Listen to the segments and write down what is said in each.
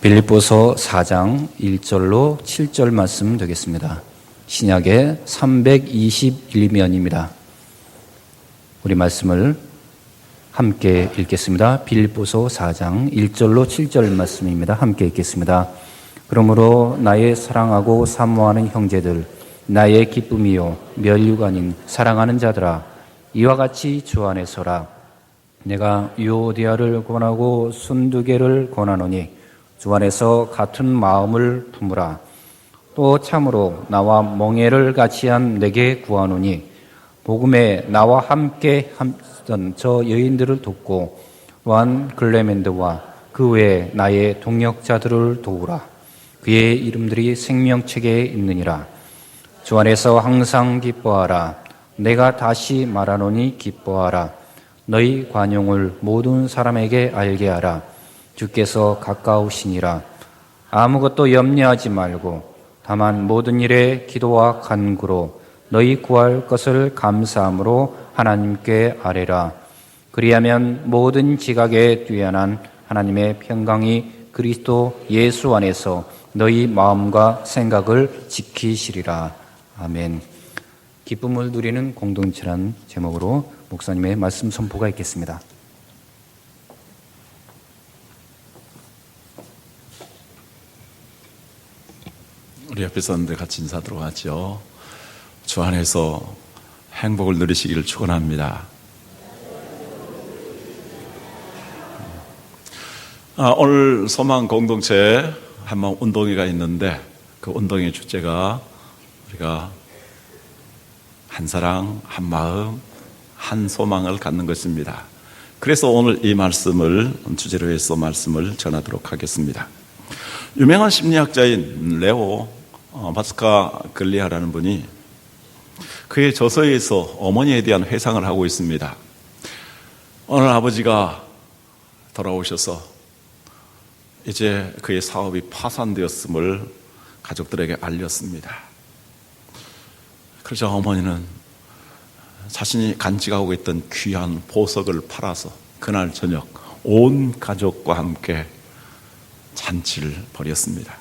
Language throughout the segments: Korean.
빌립보서 4장 1절로 7절 말씀 되겠습니다. 신약의 321면입니다. 우리 말씀을 함께 읽겠습니다. 빌립보서 4장 1절로 7절 말씀입니다. 함께 읽겠습니다. 그러므로 나의 사랑하고 사모하는 형제들, 나의 기쁨이요 멸류가 아닌 사랑하는 자들아, 이와 같이 주 안에 서라. 내가 유오디아를 권하고 순두개를 권하노니 주 안에서 같은 마음을 품으라. 또 참으로 나와 멍에를 같이 한 내게 구하노니 복음에 나와 함께 하던 저 여인들을 돕고 또한 클레멘드와 그 외에 나의 동역자들을 도우라. 그의 이름들이 생명책에 있느니라. 주 안에서 항상 기뻐하라. 내가 다시 말하노니 기뻐하라. 너희 관용을 모든 사람에게 알게 하라. 주께서 가까우시니라. 아무것도 염려하지 말고 다만 모든 일에 기도와 간구로 너희 구할 것을 감사함으로 하나님께 아뢰라. 그리하면 모든 지각에 뛰어난 하나님의 평강이 그리스도 예수 안에서 너희 마음과 생각을 지키시리라. 아멘. 기쁨을 누리는 공동체란 제목으로 목사님의 말씀 선포가 있겠습니다. 우리 옆에 있었는데 같이 인사드리고 하죠. 주 안에서 행복을 누리시기를 축원합니다. 오늘 소망 공동체 한번 운동회가 있는데 그 운동회 주제가 우리가 한 사랑, 한 마음, 한 소망을 갖는 것입니다. 그래서 오늘 이 말씀을 주제로 해서 말씀을 전하도록 하겠습니다. 유명한 심리학자인 레오 바스카글리아라는 분이 그의 저서에서 어머니에 대한 회상을 하고 있습니다. 오늘 아버지가 돌아오셔서 이제 그의 사업이 파산되었음을 가족들에게 알렸습니다. 그래서 어머니는 자신이 간직하고 있던 귀한 보석을 팔아서 그날 저녁 온 가족과 함께 잔치를 벌였습니다.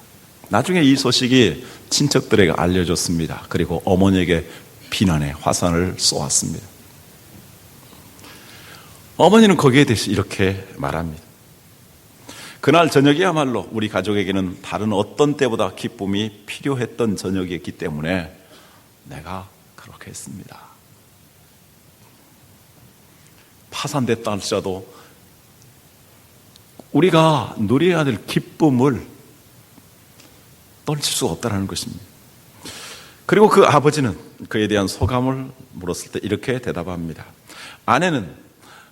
나중에 이 소식이 친척들에게 알려졌습니다. 그리고 어머니에게 비난의 화살을 쏘았습니다. 어머니는 거기에 대해서 이렇게 말합니다. 그날 저녁이야말로 우리 가족에게는 다른 어떤 때보다 기쁨이 필요했던 저녁이었기 때문에 내가 그렇게 했습니다. 파산됐다 할지라도 우리가 누려야 될 기쁨을 떨칠 수가 없다는 것입니다. 그리고 그 아버지는 그에 대한 소감을 물었을 때 이렇게 대답합니다. 아내는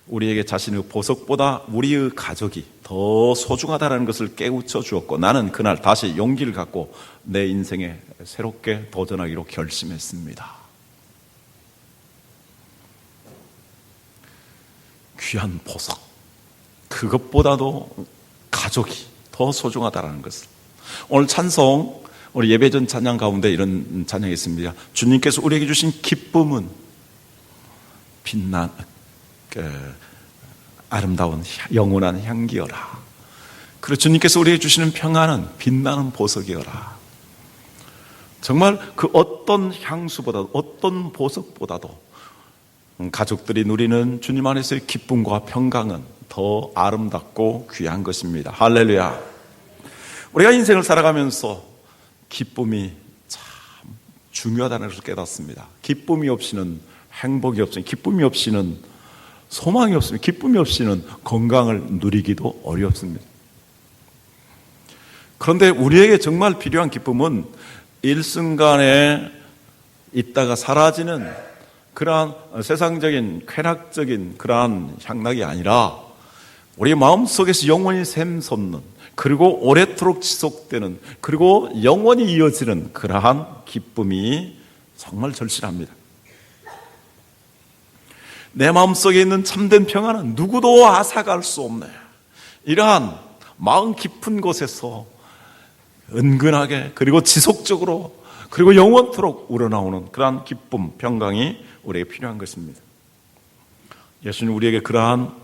우리에게 자신의 보석보다 우리의 가족이 더 소중하다는 것을 깨우쳐 주었고 나는 그날 다시 용기를 갖고 내 인생에 새롭게 도전하기로 결심했습니다. 귀한 보석, 그것보다도 가족이 더 소중하다는 것을. 오늘 찬송, 우리 예배전 찬양 가운데 이런 찬양이 있습니다. 주님께서 우리에게 주신 기쁨은 빛난 아름다운 영원한 향기여라. 그리고 주님께서 우리에게 주시는 평안은 빛나는 보석이여라. 정말 그 어떤 향수보다도 어떤 보석보다도 가족들이 누리는 주님 안에서의 기쁨과 평강은 더 아름답고 귀한 것입니다. 할렐루야. 우리가 인생을 살아가면서 기쁨이 참 중요하다는 것을 깨닫습니다. 기쁨이 없이는 행복이 없으니, 기쁨이 없이는 소망이 없으니, 기쁨이 없이는 건강을 누리기도 어렵습니다. 그런데 우리에게 정말 필요한 기쁨은 일순간에 있다가 사라지는 그러한 세상적인 쾌락적인 그러한 향락이 아니라 우리 마음속에서 영원히 샘솟는, 그리고 오래도록 지속되는, 그리고 영원히 이어지는 그러한 기쁨이 정말 절실합니다. 내 마음속에 있는 참된 평안은 누구도 앗아갈 수 없네. 이러한 마음 깊은 곳에서 은근하게 그리고 지속적으로 그리고 영원토록 우러나오는 그러한 기쁨, 평강이 우리에게 필요한 것입니다. 예수님 우리에게 그러한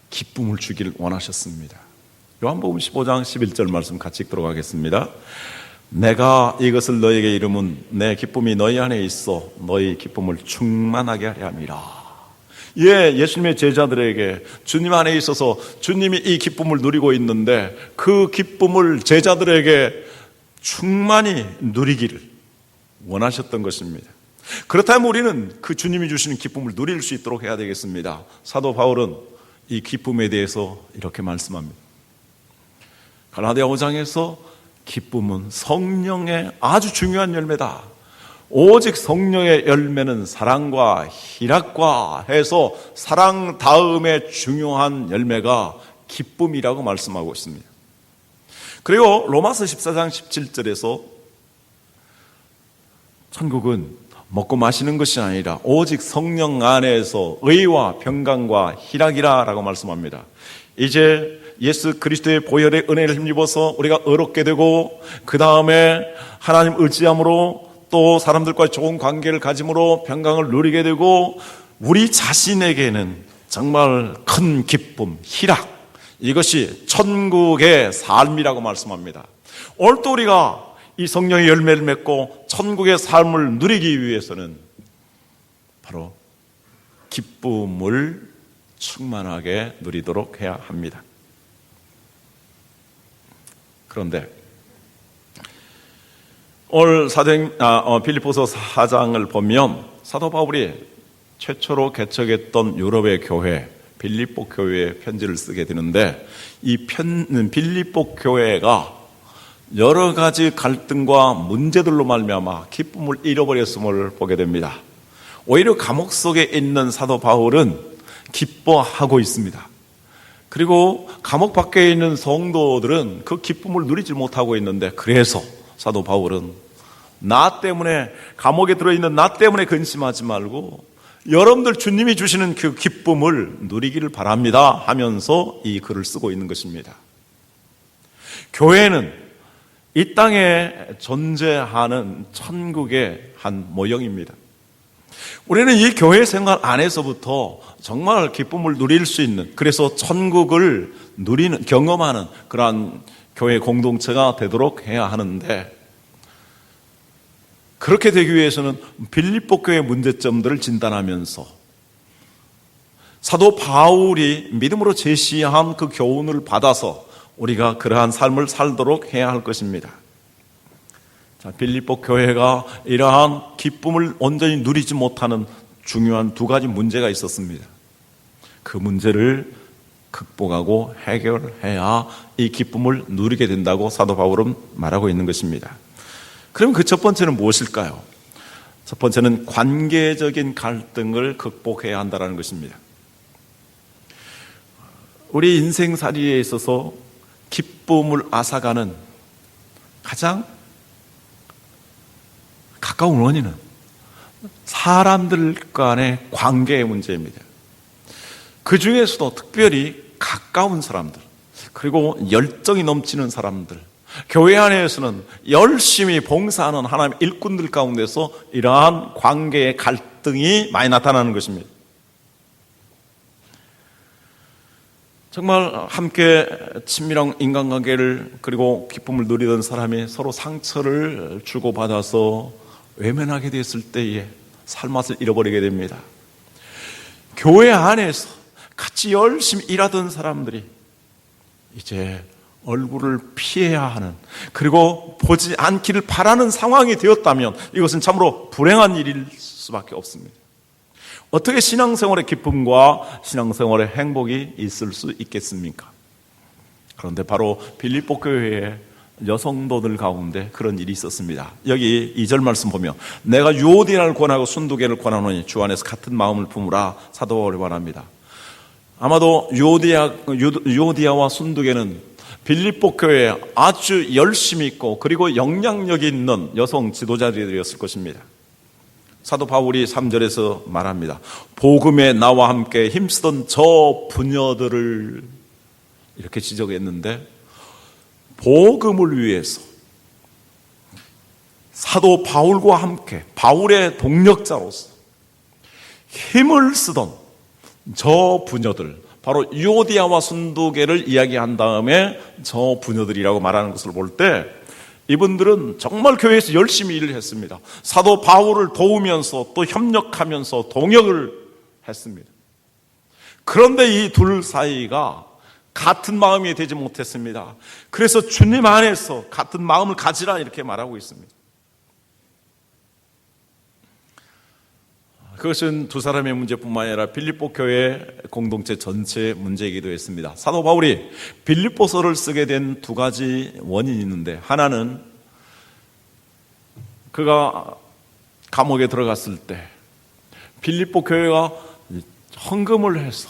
기쁨을 주기를 원하셨습니다. 요한복음 15장 11절 말씀 같이 읽도록 하겠습니다. 내가 이것을 너에게 이름은 내 기쁨이 너희 안에 있어 너희 기쁨을 충만하게 하려 함이라. 예수님의 제자들에게 주님 안에 있어서 주님이 이 기쁨을 누리고 있는데 그 기쁨을 제자들에게 충만히 누리기를 원하셨던 것입니다. 그렇다면 우리는 그 주님이 주시는 기쁨을 누릴 수 있도록 해야 되겠습니다. 사도 바울은 이 기쁨에 대해서 이렇게 말씀합니다. 갈라디아 5장에서 기쁨은 성령의 아주 중요한 열매다. 오직 성령의 열매는 사랑과 희락과 해서 사랑 다음에 중요한 열매가 기쁨이라고 말씀하고 있습니다. 그리고 로마서 14장 17절에서 천국은 먹고 마시는 것이 아니라 오직 성령 안에서 의와 평강과 희락이라 라고 말씀합니다. 이제 예수 그리스도의 보혈의 은혜를 힘입어서 우리가 의롭게 되고 그 다음에 하나님 의지함으로 또 사람들과 좋은 관계를 가짐으로 평강을 누리게 되고 우리 자신에게는 정말 큰 기쁨, 희락, 이것이 천국의 삶이라고 말씀합니다. 오늘 또 우리가 이 성령의 열매를 맺고 천국의 삶을 누리기 위해서는 바로 기쁨을 충만하게 누리도록 해야 합니다. 그런데 오늘 빌립보서 4장을 보면 사도 바울이 최초로 개척했던 유럽의 교회 빌립보 교회에 편지를 쓰게 되는데 이 빌립보 교회가 여러 가지 갈등과 문제들로 말미암아 기쁨을 잃어버렸음을 보게 됩니다. 오히려 감옥 속에 있는 사도 바울은 기뻐하고 있습니다. 그리고 감옥 밖에 있는 성도들은 그 기쁨을 누리지 못하고 있는데 그래서 사도 바울은 나 때문에 감옥에 들어있는 나 때문에 근심하지 말고 여러분들 주님이 주시는 그 기쁨을 누리기를 바랍니다 하면서 이 글을 쓰고 있는 것입니다. 교회는 이 땅에 존재하는 천국의 한 모형입니다. 우리는 이 교회 생활 안에서부터 정말 기쁨을 누릴 수 있는, 그래서 천국을 누리는, 경험하는 그러한 교회 공동체가 되도록 해야 하는데, 그렇게 되기 위해서는 빌립보 교회의 문제점들을 진단하면서 사도 바울이 믿음으로 제시한 그 교훈을 받아서 우리가 그러한 삶을 살도록 해야 할 것입니다. 자, 빌립보 교회가 이러한 기쁨을 온전히 누리지 못하는 중요한 두 가지 문제가 있었습니다. 그 문제를 극복하고 해결해야 이 기쁨을 누리게 된다고 사도 바울은 말하고 있는 것입니다. 그럼 그 첫 번째는 무엇일까요? 첫 번째는 관계적인 갈등을 극복해야 한다는 것입니다. 우리 인생살이에 있어서 기쁨을 앗아가는 가장 가까운 원인은 사람들 간의 관계의 문제입니다. 그 중에서도 특별히 가까운 사람들, 그리고 열정이 넘치는 사람들, 교회 안에서는 열심히 봉사하는 하나님의 일꾼들 가운데서 이러한 관계의 갈등이 많이 나타나는 것입니다. 정말 함께 친밀한 인간관계를 그리고 기쁨을 누리던 사람이 서로 상처를 주고받아서 외면하게 됐을 때에 삶맛을 잃어버리게 됩니다. 교회 안에서 같이 열심히 일하던 사람들이 이제 얼굴을 피해야 하는, 그리고 보지 않기를 바라는 상황이 되었다면 이것은 참으로 불행한 일일 수밖에 없습니다. 어떻게 신앙생활의 기쁨과 신앙생활의 행복이 있을 수 있겠습니까? 그런데 바로 빌립보 교회의 여성도들 가운데 그런 일이 있었습니다. 여기 2절 말씀 보면 내가 유오디아를 권하고 순두개를 권하노니 주 안에서 같은 마음을 품으라 사도 바울이 말합니다. 아마도 유오디아와 순두개는 빌립보 교회에 아주 열심히 있고 그리고 영향력 있는 여성 지도자들이었을 것입니다. 사도 바울이 3절에서 말합니다. 복음에 나와 함께 힘쓰던 저 부녀들을 이렇게 지적했는데, 복음을 위해서 사도 바울과 함께 바울의 동력자로서 힘을 쓰던 저 부녀들, 바로 유오디아와 순두계를 이야기한 다음에 저 부녀들이라고 말하는 것을 볼 때 이분들은 정말 교회에서 열심히 일을 했습니다. 사도 바울을 도우면서 또 협력하면서 동역을 했습니다. 그런데 이 둘 사이가 같은 마음이 되지 못했습니다. 그래서 주님 안에서 같은 마음을 가지라 이렇게 말하고 있습니다. 그것은 두 사람의 문제뿐만 아니라 빌립보 교회 공동체 전체의 문제이기도 했습니다. 사도 바울이 빌립보서를 쓰게 된 두 가지 원인이 있는데, 하나는 그가 감옥에 들어갔을 때 빌립보 교회가 헌금을 해서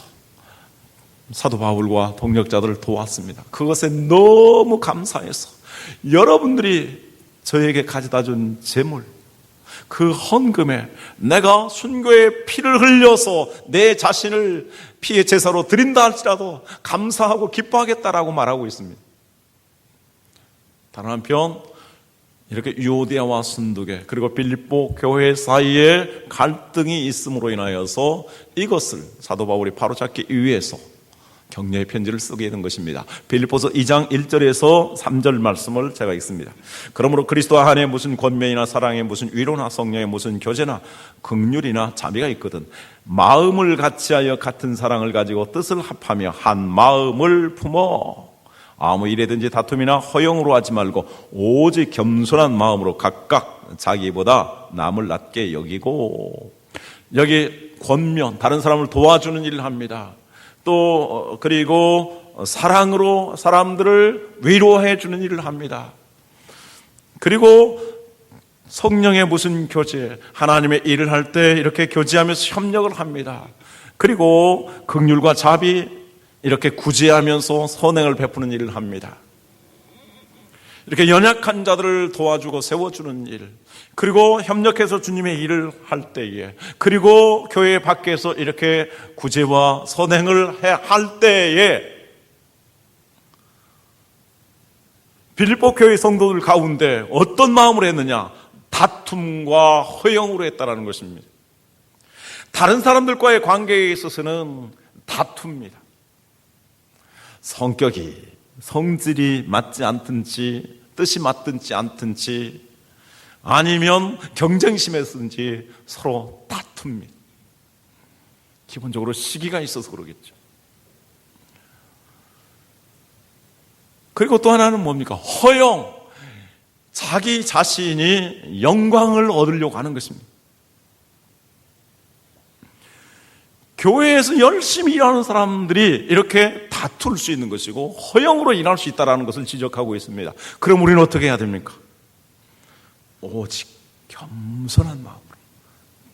사도 바울과 동역자들을 도왔습니다. 그것에 너무 감사해서 여러분들이 저에게 가져다 준 재물, 그 헌금에 내가 순교의 피를 흘려서 내 자신을 피의 제사로 드린다 할지라도 감사하고 기뻐하겠다라고 말하고 있습니다. 다른 한편 이렇게 유오디아와 순두계 그리고 빌립보 교회 사이에 갈등이 있음으로 인하여서 이것을 사도 바울이 바로잡기 위해서 격려의 편지를 쓰게 된 것입니다. 빌립보서 2장 1절에서 3절 말씀을 제가 읽습니다. 그러므로 그리스도 안에 무슨 권면이나 사랑에 무슨 위로나 성령에 무슨 교제나 긍휼이나 자비가 있거든 마음을 같이하여 같은 사랑을 가지고 뜻을 합하며 한 마음을 품어 아무 일에든지 다툼이나 허영으로 하지 말고 오직 겸손한 마음으로 각각 자기보다 남을 낮게 여기고, 여기 권면, 다른 사람을 도와주는 일을 합니다. 또 그리고 사랑으로 사람들을 위로해 주는 일을 합니다. 그리고 성령의 무슨 교제, 하나님의 일을 할 때 이렇게 교제하면서 협력을 합니다. 그리고 긍휼과 자비, 이렇게 구제하면서 선행을 베푸는 일을 합니다. 이렇게 연약한 자들을 도와주고 세워주는 일, 그리고 협력해서 주님의 일을 할 때에, 그리고 교회 밖에서 이렇게 구제와 선행을 할 때에 빌립보 교회 성도들 가운데 어떤 마음으로 했느냐? 다툼과 허영으로 했다라는 것입니다. 다른 사람들과의 관계에 있어서는 다툽니다. 성질이 맞지 않든지 뜻이 맞든지 않든지 아니면 경쟁심에서든지 서로 다툽니다. 기본적으로 시기가 있어서 그러겠죠. 그리고 또 하나는 뭡니까? 허영, 자기 자신이 영광을 얻으려고 하는 것입니다. 교회에서 열심히 일하는 사람들이 이렇게 다툴 수 있는 것이고 허영으로 일할 수 있다는 것을 지적하고 있습니다. 그럼 우리는 어떻게 해야 됩니까? 오직 겸손한 마음으로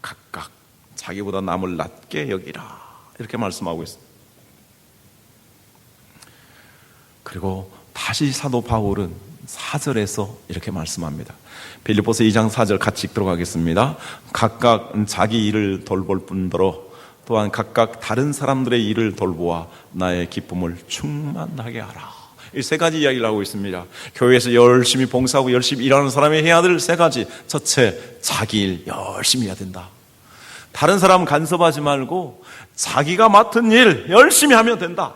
각각 자기보다 남을 낮게 여기라 이렇게 말씀하고 있습니다. 그리고 다시 사도 바울은 4절에서 이렇게 말씀합니다. 빌립보서 2장 4절 같이 읽도록 하겠습니다. 각각 자기 일을 돌볼 뿐더러 또한 각각 다른 사람들의 일을 돌보아 나의 기쁨을 충만하게 하라. 이 세 가지 이야기를 하고 있습니다. 교회에서 열심히 봉사하고 열심히 일하는 사람이 해야 될 세 가지. 첫째, 자기 일 열심히 해야 된다. 다른 사람 간섭하지 말고 자기가 맡은 일 열심히 하면 된다.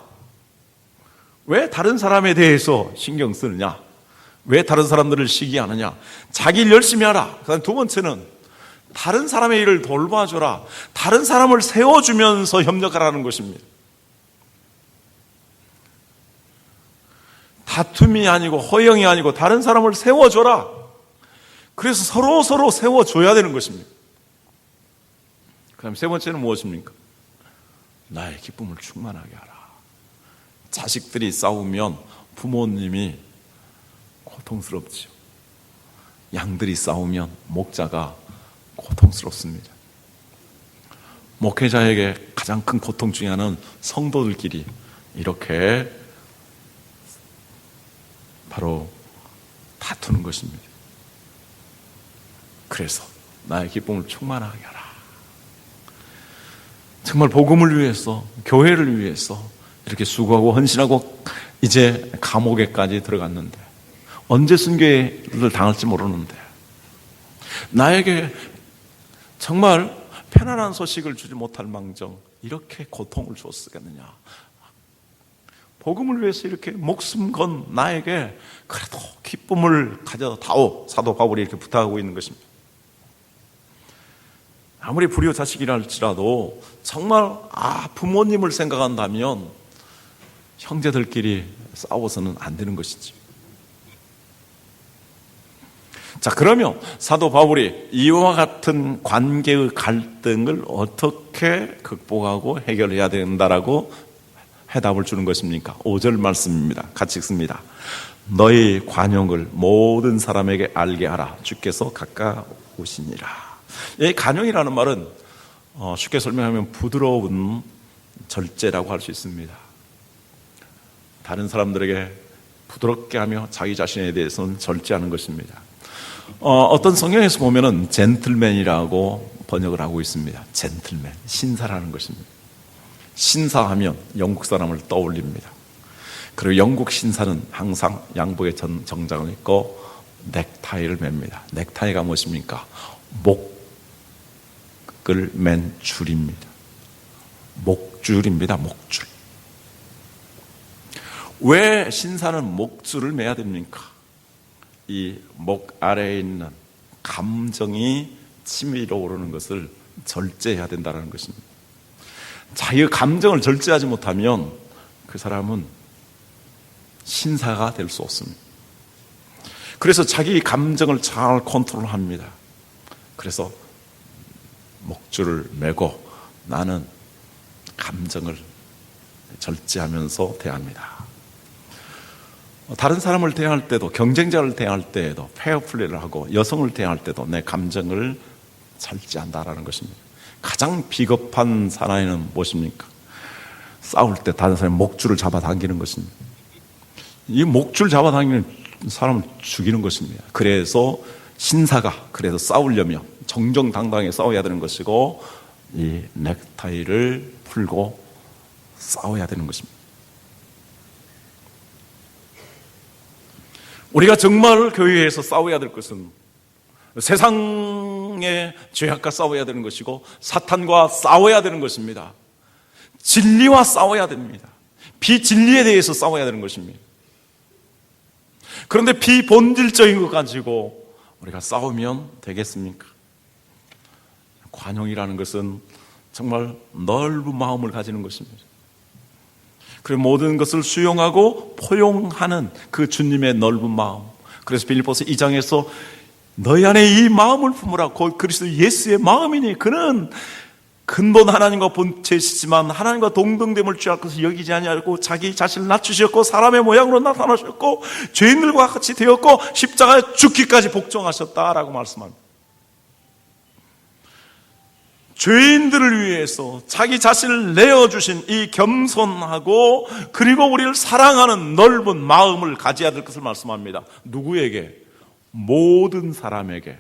왜 다른 사람에 대해서 신경 쓰느냐? 왜 다른 사람들을 시기하느냐? 자기 일 열심히 하라. 그다음 두 번째는 다른 사람의 일을 돌봐줘라. 다른 사람을 세워주면서 협력하라는 것입니다. 다툼이 아니고 허영이 아니고 다른 사람을 세워줘라. 그래서 서로 세워줘야 되는 것입니다. 그 다음 세 번째는 무엇입니까? 나의 기쁨을 충만하게 하라. 자식들이 싸우면 부모님이 고통스럽지요. 양들이 싸우면 목자가 고통스럽습니다. 목회자에게 가장 큰 고통 중에 하나는 성도들끼리 이렇게 바로 다투는 것입니다. 그래서 나의 기쁨을 충만하게 하라. 정말 복음을 위해서, 교회를 위해서 이렇게 수고하고 헌신하고 이제 감옥에까지 들어갔는데 언제 순교를 당할지 모르는데 나에게 정말 편안한 소식을 주지 못할 망정 이렇게 고통을 줬겠느냐. 복음을 위해서 이렇게 목숨 건 나에게 그래도 기쁨을 가져다오. 사도 바울이 이렇게 부탁하고 있는 것입니다. 아무리 불효 자식이라 할지라도 정말 부모님을 생각한다면 형제들끼리 싸워서는 안 되는 것이지. 자, 그러면 사도 바울이 이와 같은 관계의 갈등을 어떻게 극복하고 해결해야 된다라고 해답을 주는 것입니까? 5절 말씀입니다. 같이 읽습니다. 너희 관용을 모든 사람에게 알게 하라. 주께서 가까우시니라. 이 관용이라는 말은 쉽게 설명하면 부드러운 절제라고 할 수 있습니다. 다른 사람들에게 부드럽게 하며 자기 자신에 대해서는 절제하는 것입니다. 어떤 성경에서 보면은 젠틀맨이라고 번역을 하고 있습니다. 젠틀맨, 신사라는 것입니다. 신사하면 영국 사람을 떠올립니다. 그리고 영국 신사는 항상 양복에 정장을 입고 넥타이를 맵니다. 넥타이가 무엇입니까? 목을 맨 줄입니다. 목줄입니다. 목줄. 왜 신사는 목줄을 매야 됩니까? 이 목 아래에 있는 감정이 치밀어 오르는 것을 절제해야 된다는 것입니다. 자기의 감정을 절제하지 못하면 그 사람은 신사가 될 수 없습니다. 그래서 자기 감정을 잘 컨트롤합니다. 그래서 목줄을 매고 나는 감정을 절제하면서 대합니다. 다른 사람을 대할 때도, 경쟁자를 대할 때에도 페어플레이를 하고 여성을 대할 때도 내 감정을 절제한다라는 것입니다. 가장 비겁한 사나이는 무엇입니까? 싸울 때 다른 사람의 목줄을 잡아당기는 것입니다. 이 목줄 잡아당기는 사람을 죽이는 것입니다. 그래서 신사가 그래서 싸우려면 정정당당하게 싸워야 되는 것이고 이 넥타이를 풀고 싸워야 되는 것입니다. 우리가 정말 교회에서 싸워야 될 것은 세상의 죄악과 싸워야 되는 것이고 사탄과 싸워야 되는 것입니다. 진리와 싸워야 됩니다. 비진리에 대해서 싸워야 되는 것입니다. 그런데 비본질적인 것 가지고 우리가 싸우면 되겠습니까? 관용이라는 것은 정말 넓은 마음을 가지는 것입니다. 그리고 모든 것을 수용하고 포용하는 그 주님의 넓은 마음. 그래서 빌립보서 2장에서 너희 안에 이 마음을 품으라. 곧 그리스도 예수의 마음이니 그는 근본 하나님과 본체시지만 하나님과 동등됨을 취할 것을 여기지 아니하고 자기 자신을 낮추셨고 사람의 모양으로 나타나셨고 죄인들과 같이 되었고 십자가에 죽기까지 복종하셨다라고 말씀합니다. 죄인들을 위해서 자기 자신을 내어주신 이 겸손하고 그리고 우리를 사랑하는 넓은 마음을 가져야 될 것을 말씀합니다. 누구에게? 모든 사람에게.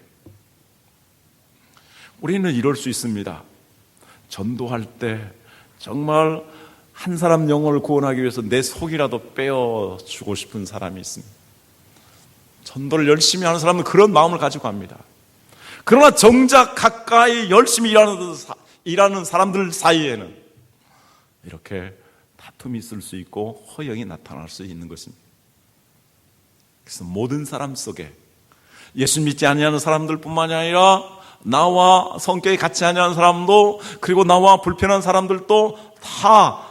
우리는 이럴 수 있습니다. 전도할 때 정말 한 사람 영혼을 구원하기 위해서 내 속이라도 빼어주고 싶은 사람이 있습니다. 전도를 열심히 하는 사람은 그런 마음을 가지고 합니다. 그러나 정작 가까이 열심히 일하는 사람들 사이에는 이렇게 다툼이 있을 수 있고 허영이 나타날 수 있는 것입니다. 그래서 모든 사람 속에 예수 믿지 아니하는 사람들뿐만이 아니라 나와 성격이 같지 아니하는 사람도 그리고 나와 불편한 사람들도 다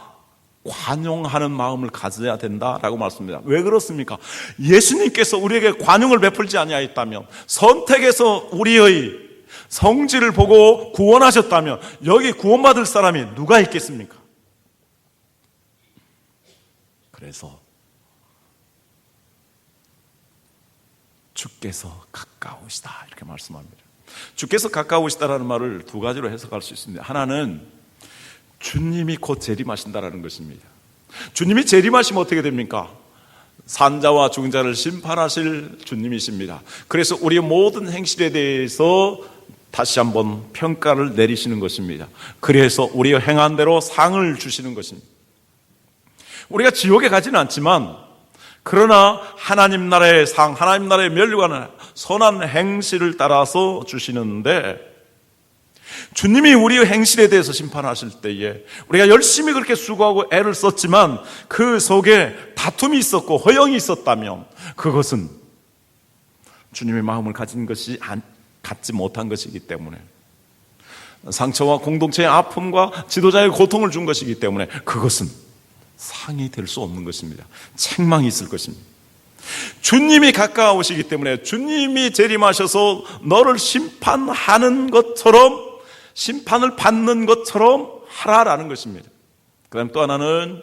관용하는 마음을 가져야 된다라고 말씀합니다. 왜 그렇습니까? 예수님께서 우리에게 관용을 베풀지 아니하였다면, 선택해서 우리의 성질을 보고 구원하셨다면 여기 구원받을 사람이 누가 있겠습니까? 그래서 주께서 가까우시다 이렇게 말씀합니다. 주께서 가까우시다라는 말을 두 가지로 해석할 수 있습니다. 하나는 주님이 곧 재림하신다라는 것입니다. 주님이 재림하시면 어떻게 됩니까? 산자와 중자를 심판하실 주님이십니다. 그래서 우리의 모든 행실에 대해서 다시 한번 평가를 내리시는 것입니다. 그래서 우리가 행한 대로 상을 주시는 것입니다. 우리가 지옥에 가지는 않지만 그러나 하나님 나라의 상, 하나님 나라의 면류관은 선한 행실을 따라서 주시는데 주님이 우리의 행실에 대해서 심판하실 때에 우리가 열심히 그렇게 수고하고 애를 썼지만 그 속에 다툼이 있었고 허영이 있었다면 그것은 주님의 마음을 갖지 못한 것이기 때문에, 상처와 공동체의 아픔과 지도자의 고통을 준 것이기 때문에 그것은 상이 될 수 없는 것입니다. 책망이 있을 것입니다. 주님이 가까우시기 때문에 주님이 재림하셔서 너를 심판하는 것처럼, 심판을 받는 것처럼 하라라는 것입니다. 그 다음 또 하나는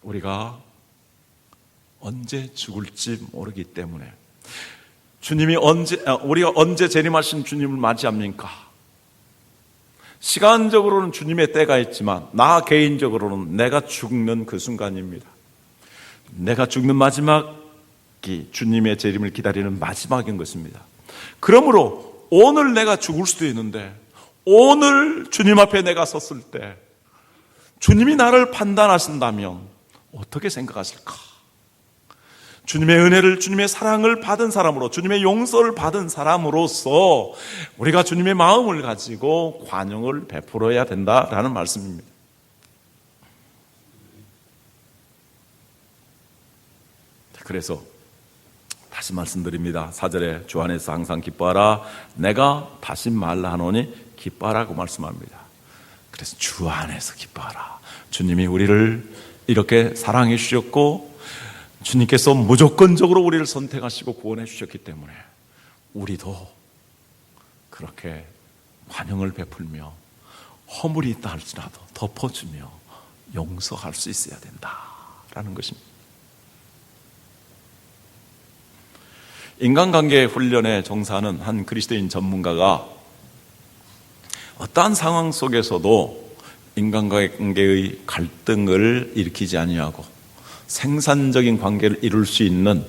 우리가 언제 죽을지 모르기 때문에, 우리가 언제 재림하신 주님을 맞이합니까? 시간적으로는 주님의 때가 있지만 나 개인적으로는 내가 죽는 그 순간입니다. 내가 죽는 마지막이 주님의 재림을 기다리는 마지막인 것입니다. 그러므로 오늘 내가 죽을 수도 있는데, 오늘 주님 앞에 내가 섰을 때 주님이 나를 판단하신다면 어떻게 생각하실까? 주님의 은혜를, 주님의 사랑을 받은 사람으로, 주님의 용서를 받은 사람으로서 우리가 주님의 마음을 가지고 관용을 베풀어야 된다라는 말씀입니다. 그래서 다시 말씀드립니다. 4절에 주 안에서 항상 기뻐하라, 내가 다시 말라 하노니 기뻐하라고 말씀합니다. 그래서 주 안에서 기뻐하라. 주님이 우리를 이렇게 사랑해 주셨고 주님께서 무조건적으로 우리를 선택하시고 구원해 주셨기 때문에 우리도 그렇게 관용을 베풀며 허물이 있다 할지라도 덮어주며 용서할 수 있어야 된다라는 것입니다. 인간관계 훈련에 종사하는 한 그리스도인 전문가가 어떠한 상황 속에서도 인간관계의 갈등을 일으키지 아니하고 생산적인 관계를 이룰 수 있는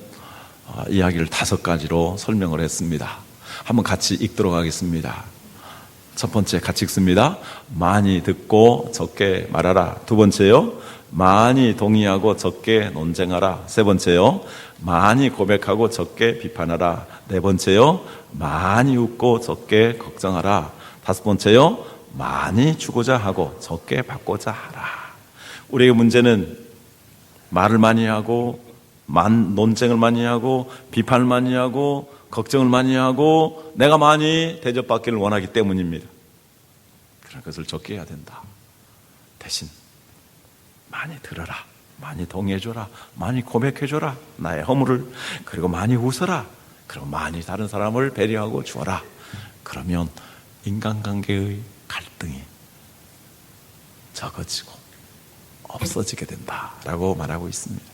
이야기를 5가지로 설명을 했습니다. 한번 같이 읽도록 하겠습니다. 첫 번째 같이 읽습니다. 많이 듣고 적게 말하라. 두 번째요, 많이 동의하고 적게 논쟁하라. 세 번째요, 많이 고백하고 적게 비판하라. 네 번째요, 많이 웃고 적게 걱정하라. 다섯 번째요, 많이 주고자 하고 적게 받고자 하라. 우리의 문제는 말을 많이 하고 논쟁을 많이 하고 비판을 많이 하고 걱정을 많이 하고 내가 많이 대접받기를 원하기 때문입니다. 그런 것을 적게 해야 된다. 대신 많이 들어라, 많이 동의해줘라, 많이 고백해줘라, 나의 허물을. 그리고 많이 웃어라. 그리고 많이 다른 사람을 배려하고 주어라. 그러면 인간관계의 갈등이 적어지고 없어지게 된다라고 말하고 있습니다.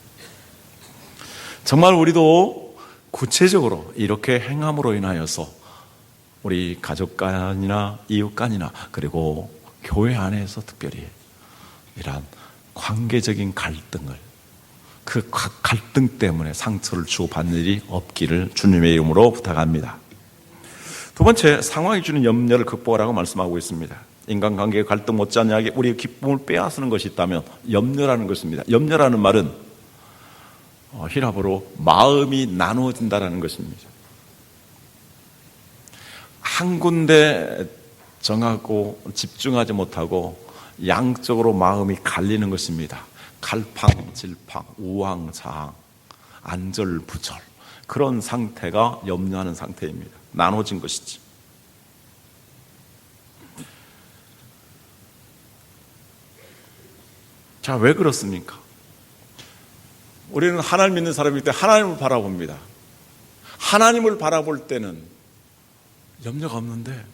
정말 우리도 구체적으로 이렇게 행함으로 인하여서 우리 가족 간이나 이웃 간이나 그리고 교회 안에서 특별히 이러한 관계적인 갈등을, 그 갈등 때문에 상처를 주고받는 일이 없기를 주님의 이름으로 부탁합니다. 두 번째, 상황이 주는 염려를 극복하라고 말씀하고 있습니다. 인간관계의 갈등 못지않게 우리의 기쁨을 빼앗는 것이 있다면 염려라는 것입니다. 염려라는 말은 히라보로 마음이 나누어진다라는 것입니다. 한 군데 정하고 집중하지 못하고 양쪽으로 마음이 갈리는 것입니다. 갈팡질팡, 우왕좌왕, 안절부절, 그런 상태가 염려하는 상태입니다. 나눠진 것이지. 자, 왜 그렇습니까? 우리는 하나님 믿는 사람이기 때문에 하나님을 바라봅니다. 하나님을 바라볼 때는 염려가 없는데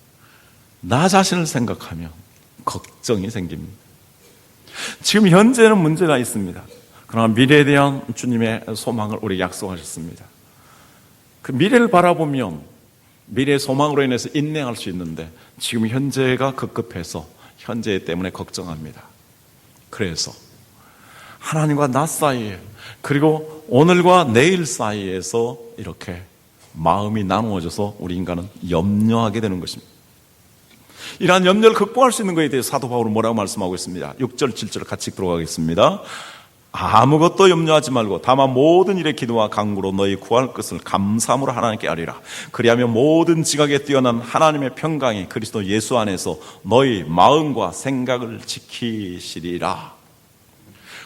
나 자신을 생각하면 걱정이 생깁니다. 지금 현재는 문제가 있습니다. 그러나 미래에 대한 주님의 소망을 우리 약속하셨습니다. 그 미래를 바라보면 미래의 소망으로 인해서 인내할 수 있는데 지금 현재가 급급해서 현재 때문에 걱정합니다. 그래서 하나님과 나 사이에, 그리고 오늘과 내일 사이에서 이렇게 마음이 나누어져서 우리 인간은 염려하게 되는 것입니다. 이러한 염려를 극복할 수 있는 것에 대해서 사도 바울은 뭐라고 말씀하고 있습니다. 6절, 7절 같이 읽도록 하겠습니다. 아무것도 염려하지 말고 다만 모든 일에 기도와 간구로 너희 구할 것을 감사함으로 하나님께 아뢰라. 그리하면 모든 지각에 뛰어난 하나님의 평강이 그리스도 예수 안에서 너희 마음과 생각을 지키시리라.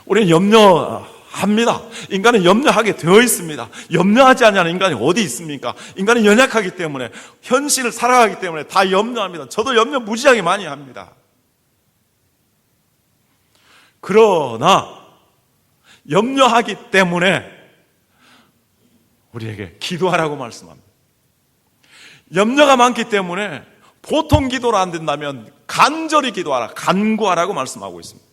우리는 염려합니다. 인간은 염려하게 되어 있습니다. 염려하지 않는 인간이 어디 있습니까? 인간은 연약하기 때문에, 현실을 살아가기 때문에 다 염려합니다. 저도 염려 무지하게 많이 합니다. 그러나 염려하기 때문에 우리에게 기도하라고 말씀합니다. 염려가 많기 때문에 보통 기도로 안 된다면 간절히 기도하라, 간구하라고 말씀하고 있습니다.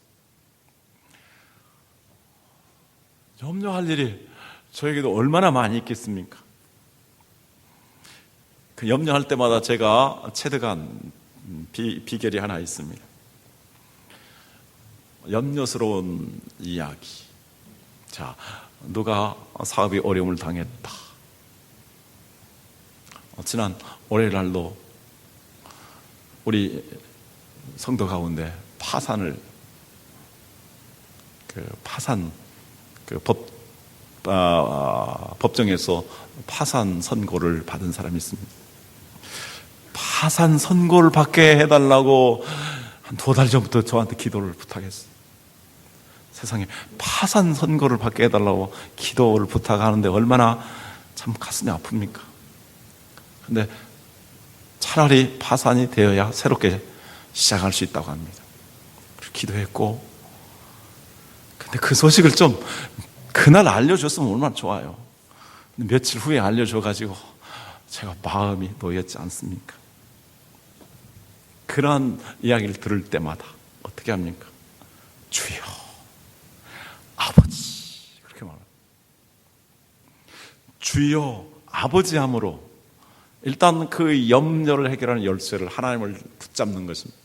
염려할 일이 저에게도 얼마나 많이 있겠습니까? 그 염려할 때마다 제가 체득한 비결이 하나 있습니다. 염려스러운 이야기. 자, 누가 사업이 어려움을 당했다. 지난 월요일날도 우리 성도 가운데 법정에서 파산 선고를 받은 사람이 있습니다. 파산 선고를 받게 해달라고 한 2달 전부터 저한테 기도를 부탁했어요. 세상에 파산 선고를 받게 해달라고 기도를 부탁하는데 얼마나 참 가슴이 아픕니까? 근데 차라리 파산이 되어야 새롭게 시작할 수 있다고 합니다. 기도했고, 근데 그 소식을 좀 그날 알려줬으면 얼마나 좋아요. 근데 며칠 후에 알려줘가지고 제가 마음이 놓였지 않습니까? 그런 이야기를 들을 때마다 어떻게 합니까? 주여, 아버지, 그렇게 말합니다. 주여, 아버지 함으로 일단 그 염려를 해결하는 열쇠를 하나님을 붙잡는 것입니다.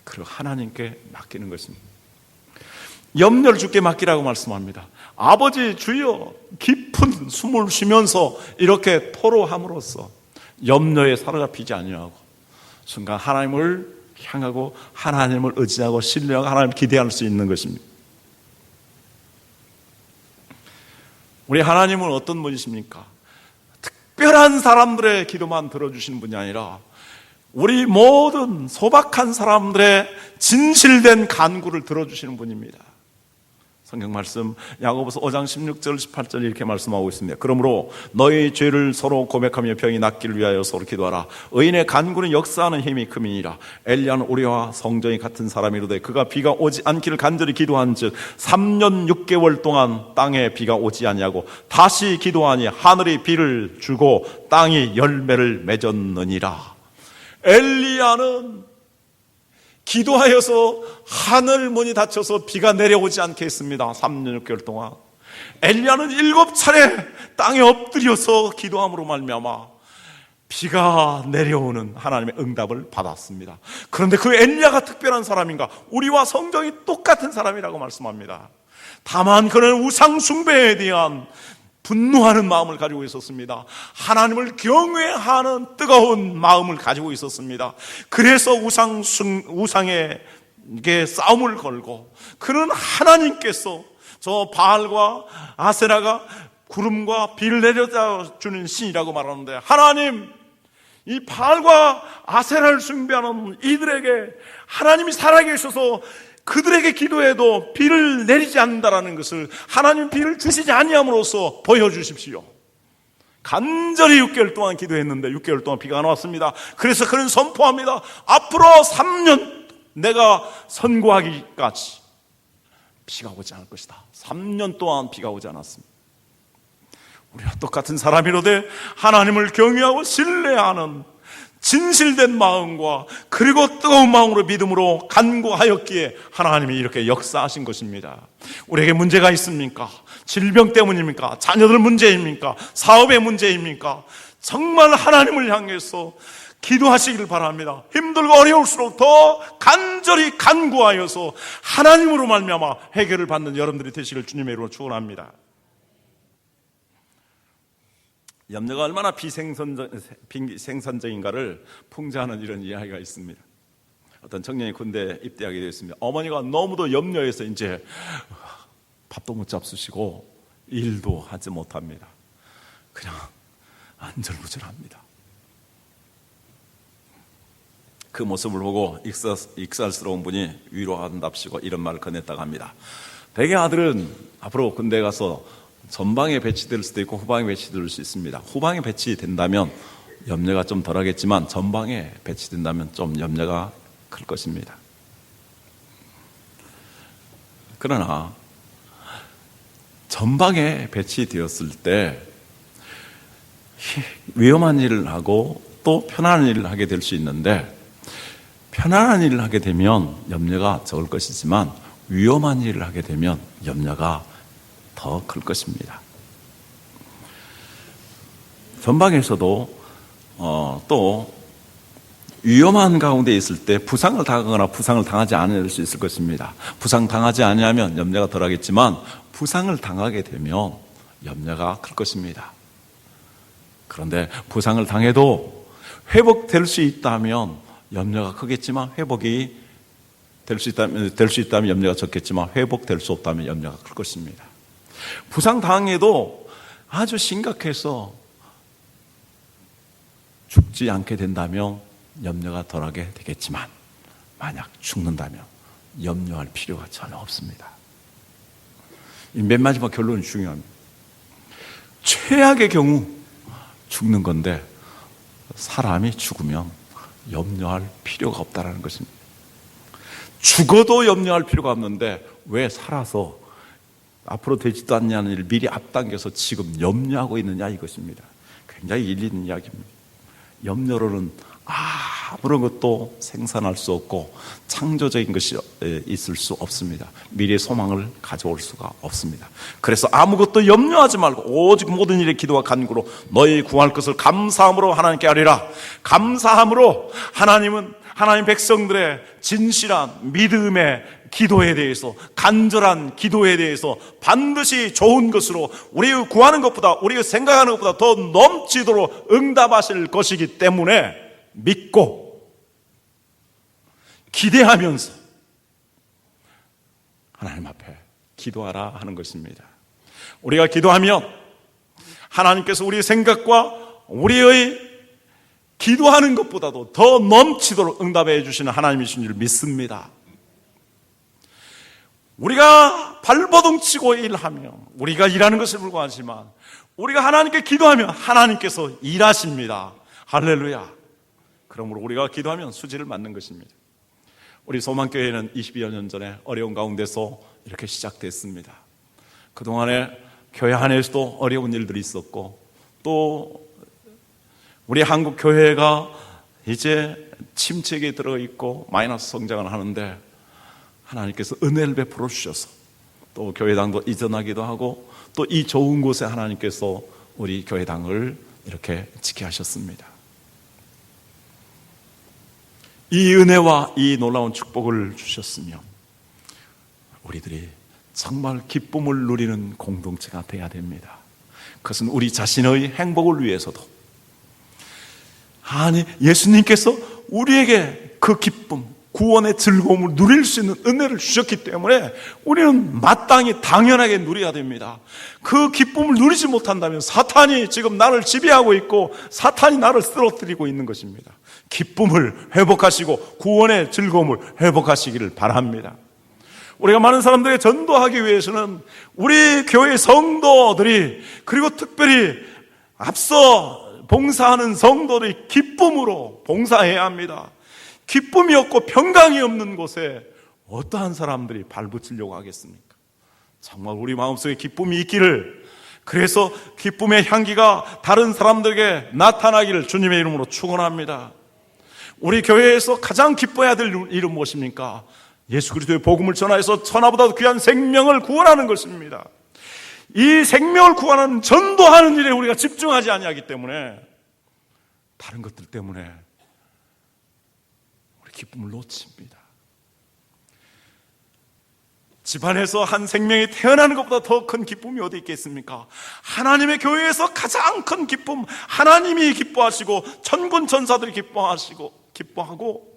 그리고 하나님께 맡기는 것입니다. 염려를 주께 맡기라고 말씀합니다. 아버지, 주여, 깊은 숨을 쉬면서 이렇게 토로함으로써 염려에 사로잡히지 아니하고 순간 하나님을 향하고 하나님을 의지하고 신뢰하고 하나님을 기대할 수 있는 것입니다. 우리 하나님은 어떤 분이십니까? 특별한 사람들의 기도만 들어주시는 분이 아니라 우리 모든 소박한 사람들의 진실된 간구를 들어주시는 분입니다. 성경 말씀 야고보서 5장 16절 18절 이렇게 말씀하고 있습니다. 그러므로 너희 죄를 서로 고백하며 병이 낫기를 위하여 서로 기도하라. 의인의 간구는 역사하는 힘이 큼이니라. 엘리야는 우리와 성전이 같은 사람이로되 그가 비가 오지 않기를 간절히 기도한즉 3년 6개월 동안 땅에 비가 오지 아니하고 다시 기도하니 하늘이 비를 주고 땅이 열매를 맺었느니라. 엘리야는 기도하여서 하늘 문이 닫혀서 비가 내려오지 않게 했습니다. 3년 6개월 동안. 엘리야는 7차례 땅에 엎드려서 기도함으로 말미암아 비가 내려오는 하나님의 응답을 받았습니다. 그런데 그 엘리야가 특별한 사람인가? 우리와 성정이 똑같은 사람이라고 말씀합니다. 다만 그는 우상 숭배에 대한 분노하는 마음을 가지고 있었습니다. 하나님을 경외하는 뜨거운 마음을 가지고 있었습니다. 그래서 우상에게 싸움을 걸고 그는 하나님께서 저 바알과 아세라가 구름과 비를 내려다 주는 신이라고 말하는데 하나님, 이 바알과 아세라를 숭배하는 이들에게 하나님이 살아계셔서 그들에게 기도해도 비를 내리지 않는다라는 것을 하나님 비를 주시지 아니함으로써 보여주십시오. 간절히 6개월 동안 기도했는데 6개월 동안 비가 안 왔습니다. 그래서 그는 선포합니다. 앞으로 3년 내가 선고하기까지 비가 오지 않을 것이다. 3년 동안 비가 오지 않았습니다. 우리와 똑같은 사람이로되 하나님을 경외하고 신뢰하는 진실된 마음과 그리고 뜨거운 마음으로 믿음으로 간구하였기에 하나님이 이렇게 역사하신 것입니다. 우리에게 문제가 있습니까? 질병 때문입니까? 자녀들 문제입니까? 사업의 문제입니까? 정말 하나님을 향해서 기도하시길 바랍니다. 힘들고 어려울수록 더 간절히 간구하여서 하나님으로 말미암아 해결을 받는 여러분들이 되시길 주님의 이름으로 축원합니다. 염려가 얼마나 비생산적인가를 풍자하는 이런 이야기가 있습니다. 어떤 청년이 군대 입대하게 되었습니다. 어머니가 너무도 염려해서 이제 밥도 못 잡수시고 일도 하지 못합니다. 그냥 안절부절합니다. 그 모습을 보고 익살스러운 분이 위로한답시고 이런 말을 건넸다고 합니다. 대개 아들은 앞으로 군대 가서 전방에 배치될 수도 있고 후방에 배치될 수 있습니다. 후방에 배치된다면 염려가 좀 덜하겠지만 전방에 배치된다면 좀 염려가 클 것입니다. 그러나 전방에 배치되었을 때 위험한 일을 하고 또 편안한 일을 하게 될 수 있는데, 편안한 일을 하게 되면 염려가 적을 것이지만 위험한 일을 하게 되면 염려가 더 클 것입니다. 전방에서도 또 위험한 가운데 있을 때 부상을 당하거나 부상을 당하지 않을 수 있을 것입니다. 부상 당하지 않으면 염려가 덜하겠지만 부상을 당하게 되면 염려가 클 것입니다. 그런데 부상을 당해도 회복될 수 있다면 염려가 크겠지만 회복이 될 수 있다면 염려가 적겠지만 회복될 수 없다면 염려가 클 것입니다. 부상 당해도 아주 심각해서 죽지 않게 된다면 염려가 덜하게 되겠지만 만약 죽는다면 염려할 필요가 전혀 없습니다. 이 맨 마지막 결론이 중요합니다. 최악의 경우 죽는 건데 사람이 죽으면 염려할 필요가 없다는 것입니다. 죽어도 염려할 필요가 없는데 왜 살아서 앞으로 되지도 않냐는 일을 미리 앞당겨서 지금 염려하고 있느냐, 이것입니다. 굉장히 일리 있는 이야기입니다. 염려로는 아무런 것도 생산할 수 없고 창조적인 것이 있을 수 없습니다. 미래의 소망을 가져올 수가 없습니다. 그래서 아무것도 염려하지 말고 오직 모든 일에 기도와 간구로 너희 구할 것을 감사함으로 하나님께 아뢰라. 감사함으로 하나님 백성들의 진실한 믿음의 기도에 대해서, 간절한 기도에 대해서 반드시 좋은 것으로 우리가 구하는 것보다, 우리가 생각하는 것보다 더 넘치도록 응답하실 것이기 때문에 믿고 기대하면서 하나님 앞에 기도하라 하는 것입니다. 우리가 기도하면 하나님께서 우리의 생각과 우리의 기도하는 것보다도 더 넘치도록 응답해 주시는 하나님이신 줄 믿습니다. 우리가 발버둥 치고 일하며 우리가 일하는 것을 불구하지만 우리가 하나님께 기도하면 하나님께서 일하십니다. 할렐루야. 그러므로 우리가 기도하면 수지를 맞는 것입니다. 우리 소망교회는 22여 년 전에 어려운 가운데서 이렇게 시작됐습니다. 그동안에 교회 안에서도 어려운 일들이 있었고, 또 우리 한국 교회가 이제 침체기에 들어있고 마이너스 성장을 하는데 하나님께서 은혜를 베풀어 주셔서 또 교회당도 이전하기도 하고 또 이 좋은 곳에 하나님께서 우리 교회당을 이렇게 지켜 하셨습니다. 이 은혜와 이 놀라운 축복을 주셨으면 우리들이 정말 기쁨을 누리는 공동체가 되어야 됩니다. 그것은 우리 자신의 행복을 위해서도, 예수님께서 우리에게 그 기쁨, 구원의 즐거움을 누릴 수 있는 은혜를 주셨기 때문에 우리는 마땅히 당연하게 누려야 됩니다. 그 기쁨을 누리지 못한다면 사탄이 지금 나를 지배하고 있고 사탄이 나를 쓰러뜨리고 있는 것입니다. 기쁨을 회복하시고 구원의 즐거움을 회복하시기를 바랍니다. 우리가 많은 사람들에게 전도하기 위해서는 우리 교회 성도들이, 그리고 특별히 앞서 봉사하는 성도들이 기쁨으로 봉사해야 합니다. 기쁨이 없고 평강이 없는 곳에 어떠한 사람들이 발붙이려고 하겠습니까? 정말 우리 마음속에 기쁨이 있기를, 그래서 기쁨의 향기가 다른 사람들에게 나타나기를 주님의 이름으로 축원합니다. 우리 교회에서 가장 기뻐해야 될 일은 무엇입니까? 예수 그리스도의 복음을 전하여서 천하보다 귀한 생명을 구원하는 것입니다. 이 생명을 구원하는 전도하는 일에 우리가 집중하지 아니하기 때문에 다른 것들 때문에 우리 기쁨을 놓칩니다. 집안에서 한 생명이 태어나는 것보다 더 큰 기쁨이 어디 있겠습니까? 하나님의 교회에서 가장 큰 기쁨, 하나님이 기뻐하시고 천군 천사들이 기뻐하고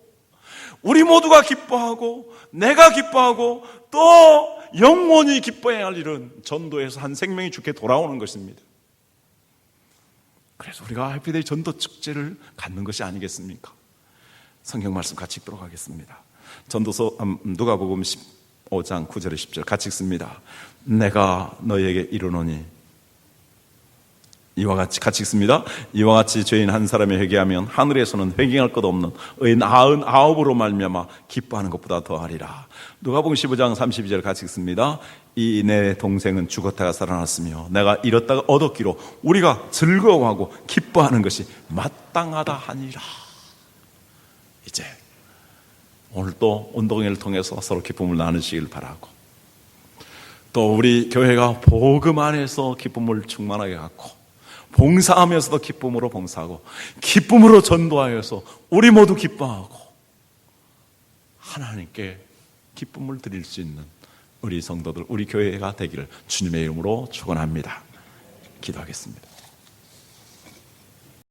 우리 모두가 기뻐하고 내가 기뻐하고 또 영원히 기뻐해야 할 일은 전도에서 한 생명이 주께 돌아오는 것입니다. 그래서 우리가 해피데이 전도 축제를 갖는 것이 아니겠습니까? 성경 말씀 같이 읽도록 하겠습니다. 전도서 누가복음 15장 9절에 10절 같이 읽습니다. 내가 너희에게 이르노니 이와 같이 같이 읽습니다. 이와 같이 죄인 한 사람이 회개하면 하늘에서는 회개할 것 없는 의인 99으로 말미암아 기뻐하는 것보다 더하리라. 누가복음 15장 32절 같이 읽습니다. 이 내 동생은 죽었다가 살아났으며 내가 잃었다가 얻었기로 우리가 즐거워하고 기뻐하는 것이 마땅하다 하니라. 이제 오늘 또 운동회를 통해서 서로 기쁨을 나누시길 바라고, 또 우리 교회가 복음 안에서 기쁨을 충만하게 갖고 봉사하면서도 기쁨으로 봉사하고 기쁨으로 전도하여서 우리 모두 기뻐하고 하나님께 기쁨을 드릴 수 있는 우리 성도들, 우리 교회가 되기를 주님의 이름으로 축원합니다. 기도하겠습니다.